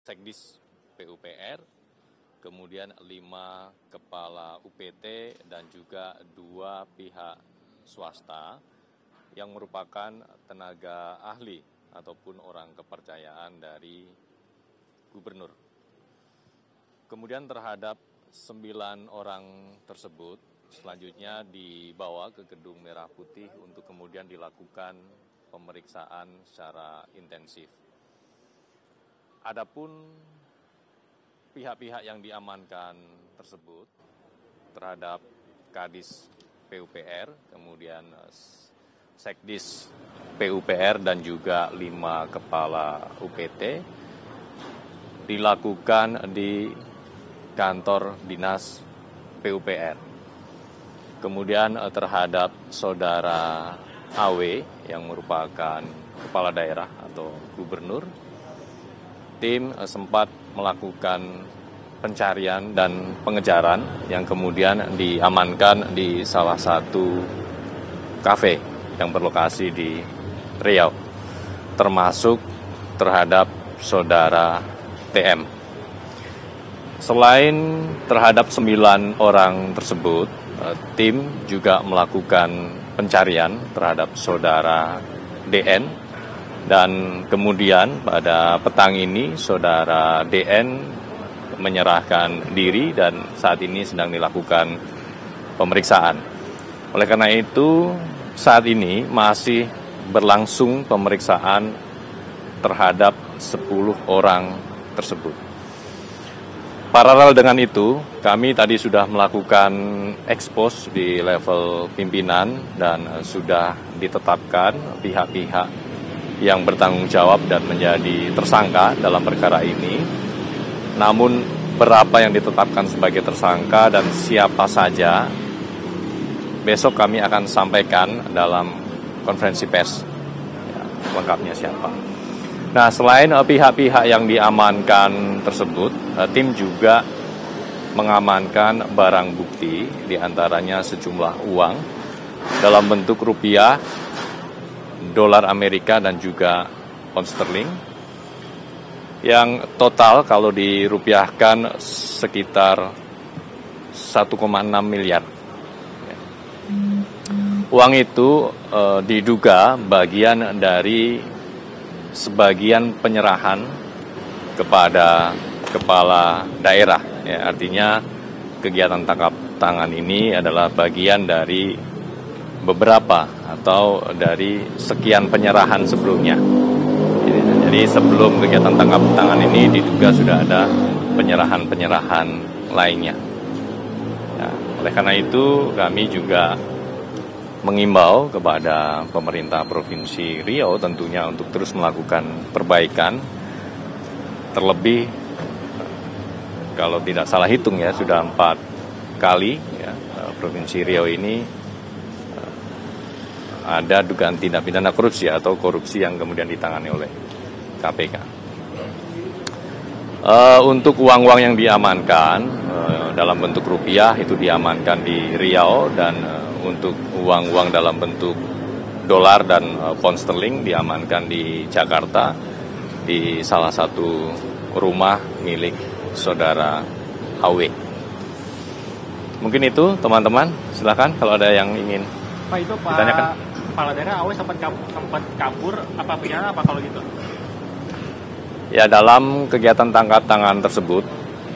Sekdis PUPR, kemudian 5 kepala UPT dan juga 2 pihak swasta yang merupakan tenaga ahli ataupun orang kepercayaan dari gubernur. Kemudian terhadap 9 orang tersebut selanjutnya dibawa ke Gedung Merah Putih untuk kemudian dilakukan pemeriksaan secara intensif. Adapun pihak-pihak yang diamankan tersebut terhadap Kadis PUPR, kemudian Sekdis PUPR dan juga 5 kepala UPT dilakukan di kantor dinas PUPR. Kemudian terhadap saudara AW yang merupakan kepala daerah atau gubernur, tim sempat melakukan pencarian dan pengejaran yang kemudian diamankan di salah satu kafe yang berlokasi di Riau, termasuk terhadap saudara TM. Selain terhadap 9 orang tersebut, tim juga melakukan pencarian terhadap saudara DN. Dan kemudian pada petang ini saudara DN menyerahkan diri dan saat ini sedang dilakukan pemeriksaan. Oleh karena itu saat ini masih berlangsung pemeriksaan terhadap 10 orang tersebut. Paralel dengan itu, kami tadi sudah melakukan ekspos di level pimpinan dan sudah ditetapkan pihak-pihak yang bertanggung jawab dan menjadi tersangka dalam perkara ini. Namun berapa yang ditetapkan sebagai tersangka dan siapa saja, besok kami akan sampaikan dalam konferensi pers ya, lengkapnya siapa. Nah, selain pihak-pihak yang diamankan tersebut, tim juga mengamankan barang bukti, diantaranya sejumlah uang dalam bentuk rupiah, dolar Amerika dan juga pound sterling yang total kalau dirupiahkan sekitar 1,6 miliar. Uang itu diduga bagian dari sebagian penyerahan kepada kepala daerah. Ya, artinya kegiatan tangkap tangan ini adalah bagian dari beberapa atau dari sekian penyerahan sebelumnya. Jadi sebelum kegiatan tangkap tangan ini diduga sudah ada penyerahan-penyerahan lainnya. Ya, oleh karena itu kami juga mengimbau kepada pemerintah Provinsi Riau tentunya untuk terus melakukan perbaikan. Terlebih kalau tidak salah hitung ya sudah 4 kali ya, Provinsi Riau ini ada dugaan tindak pidana korupsi atau korupsi yang kemudian ditangani oleh KPK. Untuk uang-uang yang diamankan dalam bentuk rupiah itu diamankan di Riau dan untuk uang-uang dalam bentuk dolar dan pound sterling diamankan di Jakarta di salah satu rumah milik saudara AW. Mungkin itu teman-teman, silakan kalau ada yang ingin Pak, itu Pak ditanyakan. Kepala daerah AW sempat kabur apa pidana apa kalau gitu? Ya, dalam kegiatan tangkap tangan tersebut,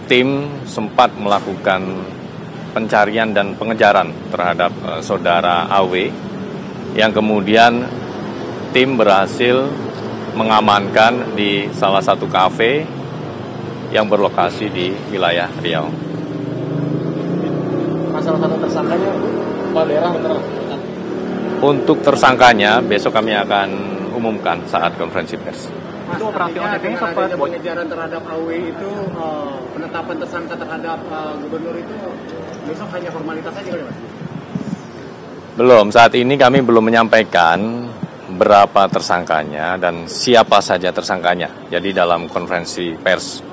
tim sempat melakukan pencarian dan pengejaran terhadap saudara AW yang kemudian tim berhasil mengamankan di salah satu kafe yang berlokasi di wilayah Riau. Masalah satu tersangkanya, Kepala daerah benar. Untuk tersangkanya besok kami akan umumkan saat konferensi pers. Itu operasi OTT sempat pengejaran terhadap AW itu penetapan tersangka terhadap gubernur itu besok hanya formalitas saja kan, Mas? Belum, saat ini kami belum menyampaikan berapa tersangkanya dan siapa saja tersangkanya. Jadi dalam konferensi pers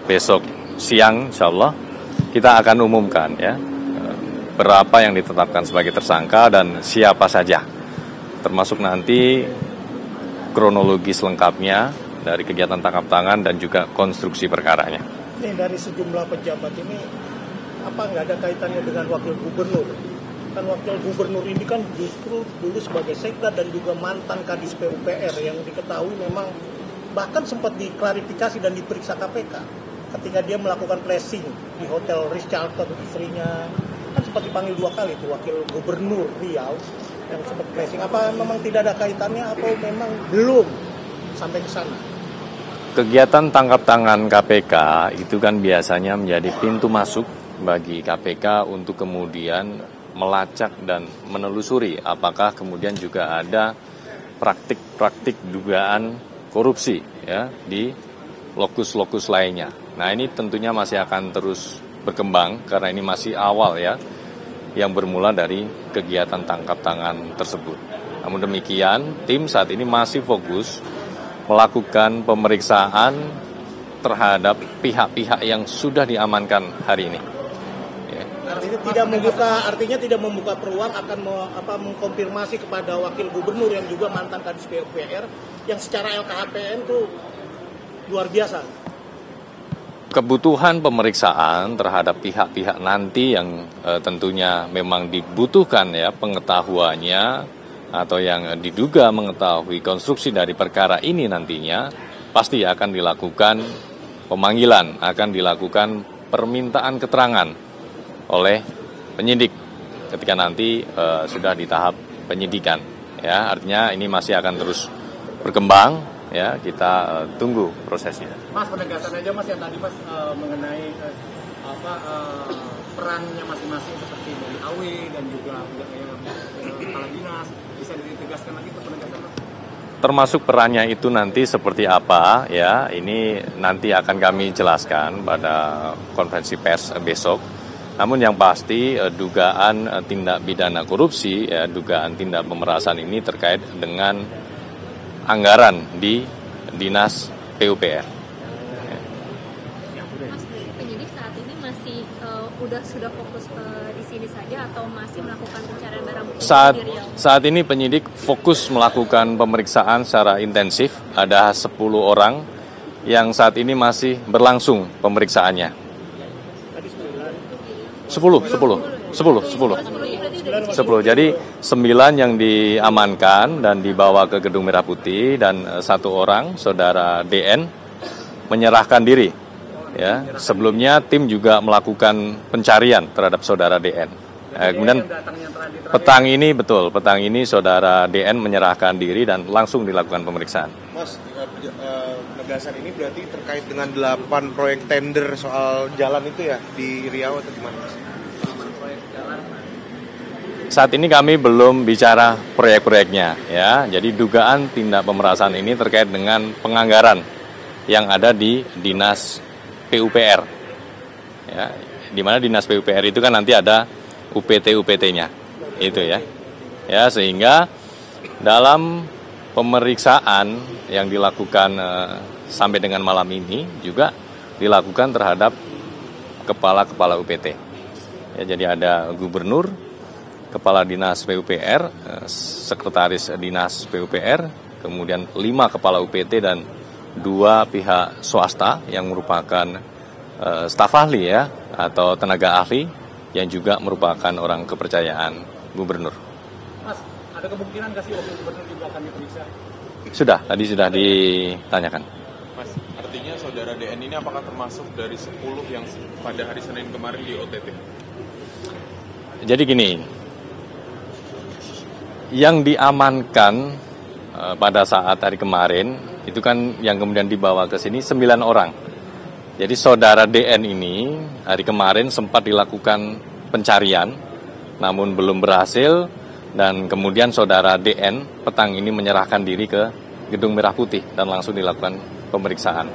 besok siang insya Allah kita akan umumkan ya berapa yang ditetapkan sebagai tersangka dan siapa saja, termasuk nanti kronologis lengkapnya dari kegiatan tangkap tangan dan juga konstruksi perkaranya. Ini dari sejumlah pejabat ini, apa nggak ada kaitannya dengan wakil gubernur? Kan wakil gubernur ini kan justru dulu sebagai sekda dan juga mantan kadis PUPR yang diketahui memang bahkan sempat diklarifikasi dan diperiksa KPK ketika dia melakukan flashing di Hotel Ritz-Carlton istrinya, kan sempat dipanggil 2 kali itu wakil gubernur Riau yang sempat flashing. Apa memang tidak ada kaitannya atau memang belum sampai ke sana? Kegiatan tangkap tangan KPK itu kan biasanya menjadi pintu masuk bagi KPK untuk kemudian melacak dan menelusuri apakah kemudian juga ada praktik-praktik dugaan korupsi ya di lokus-lokus lainnya. Nah, ini tentunya masih akan terus berkembang karena ini masih awal ya, yang bermula dari kegiatan tangkap tangan tersebut. Namun demikian, tim saat ini masih fokus melakukan pemeriksaan terhadap pihak-pihak yang sudah diamankan hari ini. Ya. Artinya tidak membuka peluang akan mengkonfirmasi kepada wakil gubernur yang juga mantan kadis PUPR yang secara LKHPN itu luar biasa. Kebutuhan pemeriksaan terhadap pihak-pihak nanti yang tentunya memang dibutuhkan ya pengetahuannya atau yang diduga mengetahui konstruksi dari perkara ini nantinya pasti akan dilakukan pemanggilan, akan dilakukan permintaan keterangan oleh penyidik ketika nanti sudah di tahap penyidikan ya, artinya ini masih akan terus berkembang ya, kita tunggu prosesnya. Mas, penegasan aja Mas yang tadi Mas mengenai perannya masing-masing seperti dari AW dan juga kepala dinas, bisa ditegaskan lagi penegasan Mas? Termasuk perannya itu nanti seperti apa ya, ini nanti akan kami jelaskan pada konferensi pers besok. Namun yang pasti dugaan tindak pidana korupsi, ya, dugaan tindak pemerasan ini terkait dengan anggaran di Dinas PUPR. Mas, penyidik saat ini masih sudah fokus di sini saja atau masih melakukan pencarian barang bukti di Riau? Saat ini penyidik fokus melakukan pemeriksaan secara intensif. Ada 10 orang yang saat ini masih berlangsung pemeriksaannya. 10. Jadi 9 yang diamankan dan dibawa ke Gedung Merah Putih dan 1 orang, saudara DN, menyerahkan diri. Ya, sebelumnya tim juga melakukan pencarian terhadap saudara DN. Kemudian petang ini saudara DN menyerahkan diri dan langsung dilakukan pemeriksaan. Mas, penegasan ini berarti terkait dengan 8 proyek tender soal jalan itu ya di Riau atau gimana? Saat ini kami belum bicara proyek-proyeknya ya. Jadi dugaan tindak pemerasan ini terkait dengan penganggaran yang ada di Dinas PUPR. Ya, di mana Dinas PUPR itu kan nanti ada UPT-UPT-nya. Itu ya. Ya, sehingga dalam pemeriksaan yang dilakukan sampai dengan malam ini juga dilakukan terhadap kepala-kepala UPT. Ya, jadi ada gubernur, kepala dinas PUPR, sekretaris dinas PUPR, kemudian 5 kepala UPT dan 2 pihak swasta yang merupakan staf ahli ya atau tenaga ahli yang juga merupakan orang kepercayaan gubernur. Mas, ada kemungkinan nggak sih wakil gubernur juga akan diperiksa? Tadi sudah ditanyakan. Mas, artinya saudara DN ini apakah termasuk dari 10 yang pada hari Senin kemarin di OTT? Jadi gini, yang diamankan pada saat hari kemarin itu kan yang kemudian dibawa ke sini 9 orang. Jadi saudara DN ini hari kemarin sempat dilakukan pencarian, namun belum berhasil, dan kemudian saudara DN petang ini menyerahkan diri ke Gedung Merah Putih dan langsung dilakukan pemeriksaan.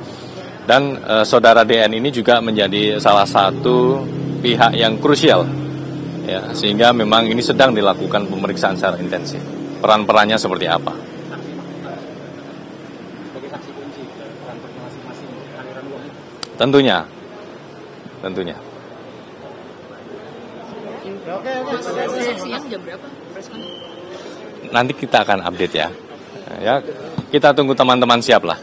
Dan saudara DN ini juga menjadi salah satu pihak yang krusial. Ya, sehingga memang ini sedang dilakukan pemeriksaan secara intensif. Peran-perannya seperti apa? Sebagai saksi kunci peran masing-masing aliran uang itu. Tentunya. Siang jam berapa? Nanti kita akan update ya. Ya, kita tunggu teman-teman siap lah.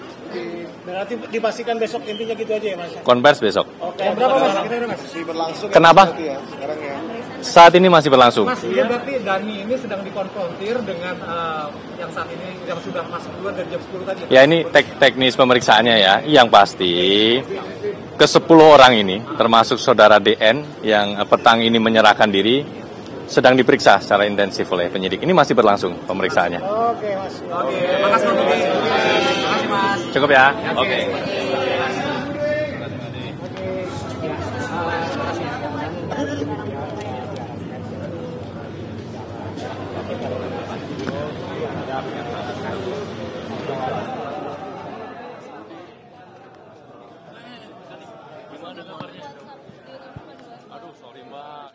Nanti dipastikan besok intinya gitu aja ya Mas. Konvers besok. Oke. Berapa Mas? Masih berlangsung. Kenapa? Ya, sekarang ya. Saat ini masih berlangsung. Mas, ini berarti Dani ini sedang dikonfrontir dengan yang saat ini yang sudah masuk duluan dari jam 10 tadi. Ya ini teknis pemeriksaannya ya. Yang pasti ke-10 orang ini termasuk saudara DN yang petang ini menyerahkan diri sedang diperiksa secara intensif oleh penyidik. Ini masih berlangsung pemeriksaannya. Oke Mas. Oke, makasih Mas. Makasih Mas. Cukup ya? Oke. Aduh, sorry Mbak.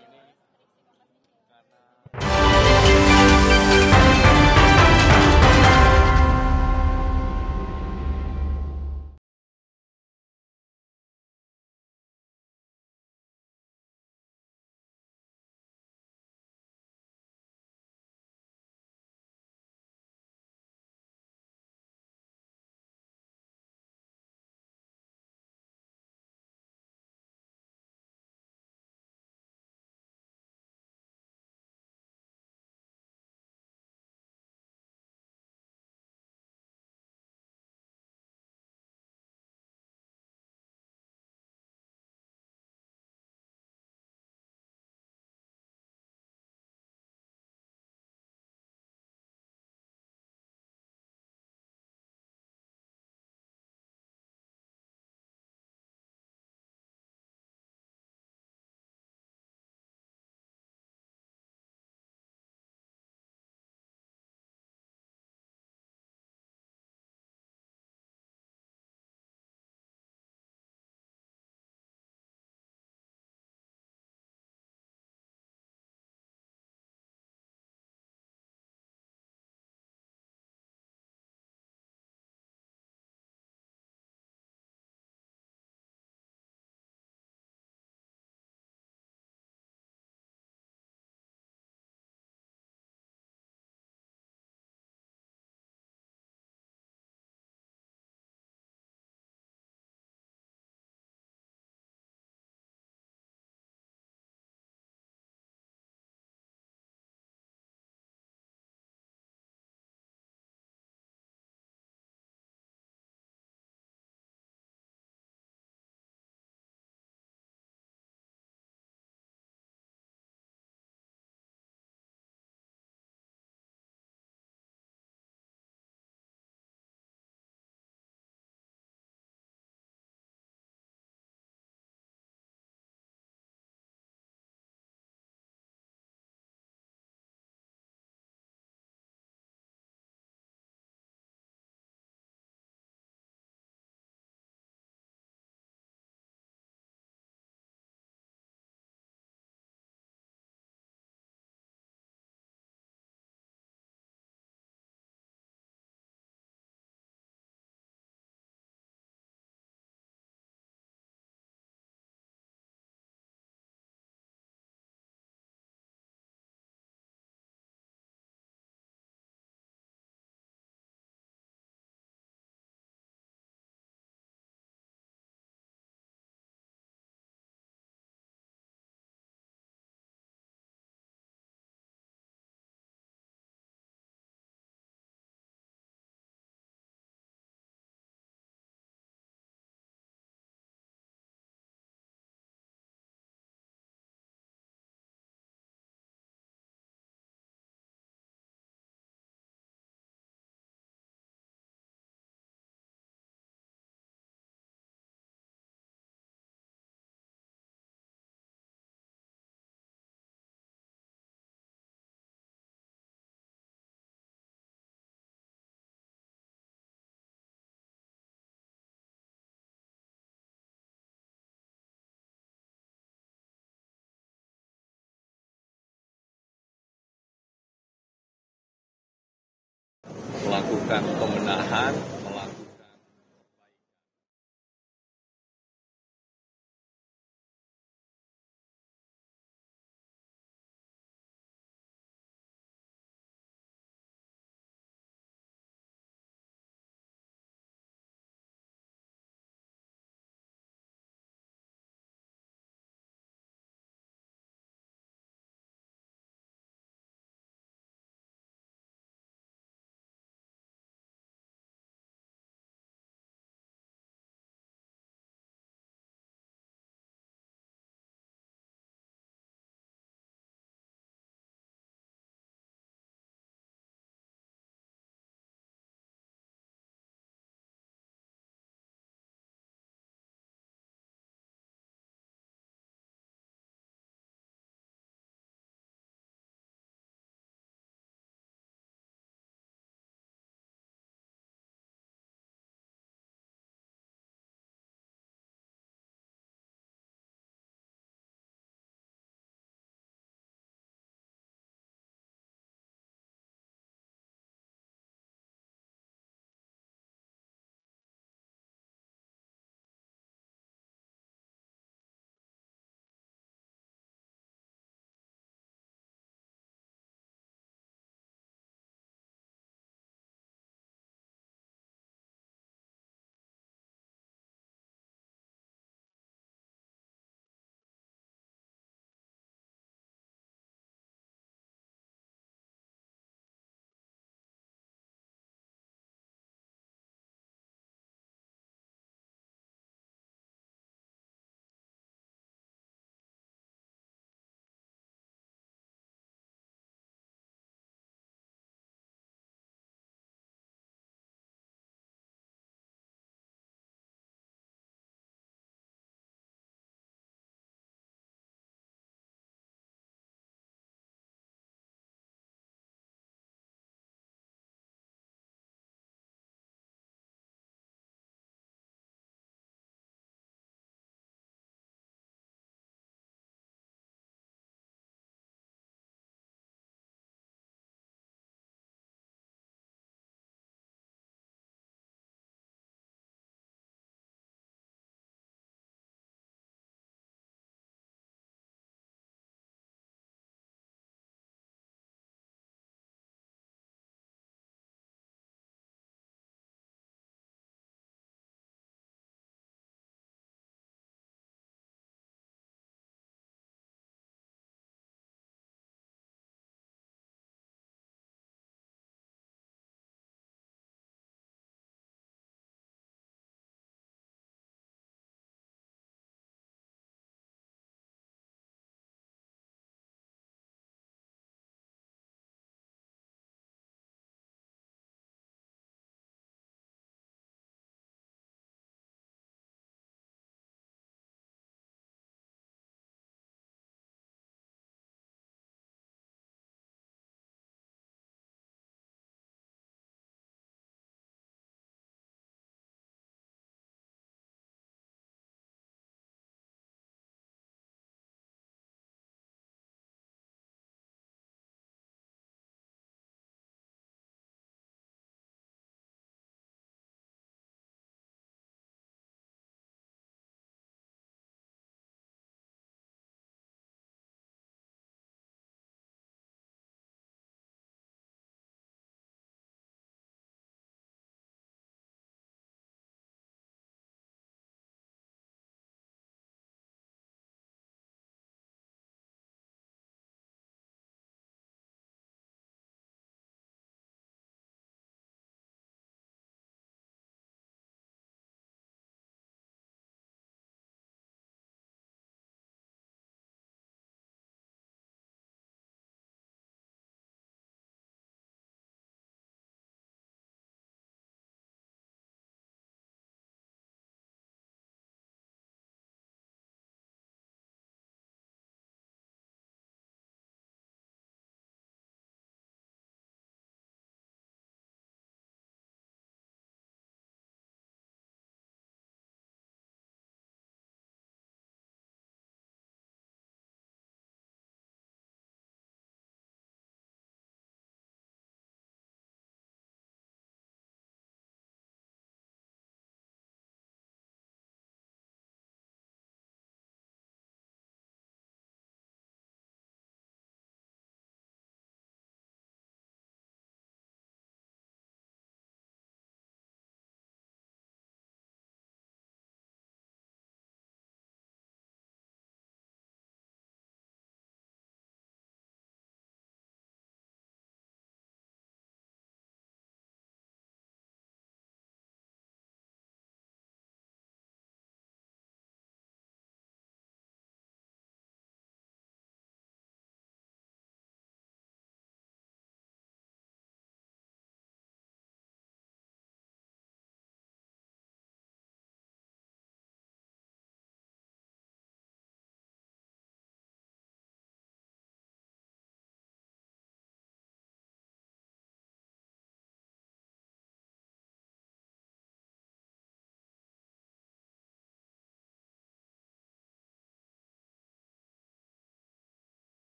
Melakukan pembenahan